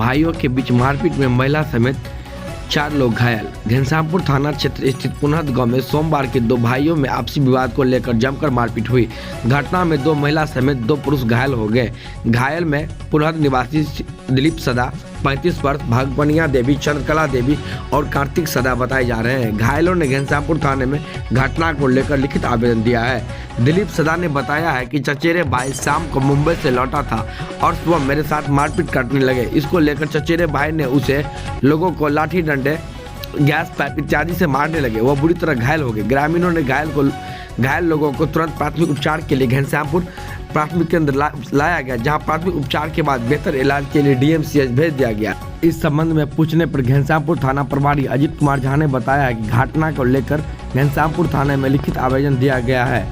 भाइयों के बीच मारपीट में महिला समेत 4 लोग घायल। घनश्यामपुर थाना क्षेत्र स्थित पुनहद गांव में सोमवार के 2 भाइयों में आपसी विवाद को लेकर जमकर मारपीट हुई। घटना में 2 महिला समेत 2 पुरुष घायल हो गए। घायल में पुनहद निवासी दिलीप सदा 35 वर्ष, भागवनिया देवी, चंद्रकला देवी और कार्तिक सदा बताए जा रहे हैं। घायलों ने घनश्यामपुर थाने में घटना को लेकर लिखित आवेदन दिया है। दिलीप सदा ने बताया है कि चचेरे भाई शाम को मुंबई से लौटा था और सुबह मेरे साथ मारपीट करने लगे। इसको लेकर चचेरे भाई ने उसे लोगों को लाठी डंडे, गैस पाइप इत्यादि से मारने लगे। वह बुरी तरह घायल हो गए। ग्रामीणों ने घायल लोगों को तुरंत प्राथमिक उपचार के लिए घनश्यामपुर प्राथमिक केंद्र लाया गया, जहां प्राथमिक उपचार के बाद बेहतर इलाज के लिए डीएमसीएच भेज दिया गया। इस संबंध में पूछने पर घनश्यामपुर थाना प्रभारी अजीत कुमार झा ने बताया है कि घटना को लेकर घनश्यामपुर थाने में लिखित आवेदन दिया गया है।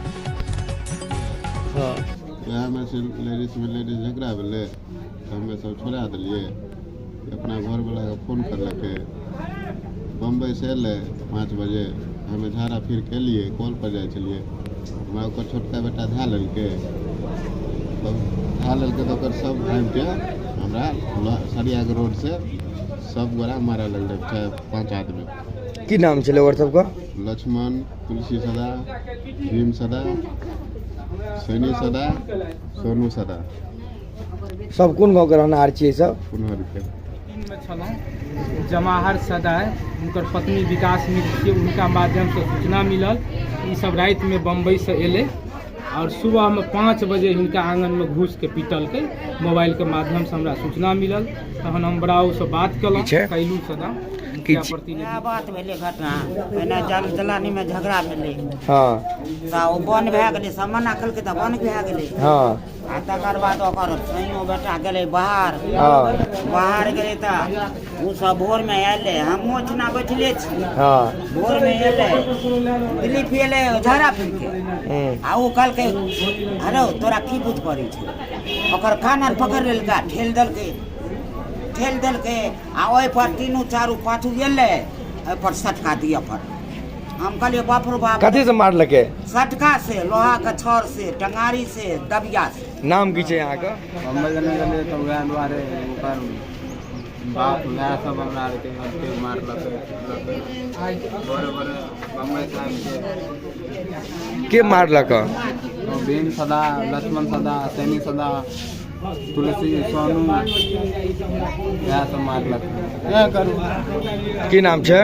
लेडीज झगड़ा भेले हमें सब छोड़ा दिलिए। अपना घर वाला के फोन करलके, बम्बई से अल 5 बजे हमें झाड़ा फिर के लिए कॉल पर जाए चलिए। हमरा ओकर छोटका बेटा धा ललके तो सब आबि के हमरा सरिया के रोड से सब गोरा मारा लगल 5 आदमी। की नाम चले और सबका? लक्ष्मण, तुलसी सदा, भीम सदा, सैनी सदा, सोनू सदा। सब कौन गाँव के रहना छियै? सब पुनहद के जमाहर सदा है, उनकर पत्नी विकास मित्र के उनका माध्यम से सूचना मिलल। ये सब रात में बम्बई से एले और सुबह में 5 बजे इनका आंगन में घुस के पीटल के मोबाइल के माध्यम से हमरा सूचना मिलल। तहन हम बड़ाऊ से बात कलू सदा बात भेले घटना पहिने जल जलानी में झगड़ा भेले। हाँ त ओ बन भए गेलै, सब मना कलकै त बन भए गेलै। हाँ आ तकर बाद ओकर सैयो बेटा गेलै बाहर। हाँ बाहर गेलै त उ सब भोर में एले, हम ओछना बैठले छी। हाँ भोर में एले, दिलीप एले झगड़ा फिर के आ उ कहलकै अरे तोरा की बुझ पड़ै छै। ओकर कान पकड़ लेलका, ठेल देलकै आ ओहि पर 3 4 5 गेलै। ओहि पर सटका दिया पर हम कहलिए बाप रे बाप। कथी से मार लगे? सटका से, लोहा के छड़ से, टंगारी से, दबिया से। नाम की छै यहाँ का? बम्बई जाने गेलै त वएह दुआरे ओकर बाप वएह सब हमरा के मारलकै। बड़े बम्बई साहब के मारलक? भीम सदा, लक्ष्मण सदा, सैनी सदा, तुलसी, सोनू यह सब मारलक। की नाम छै?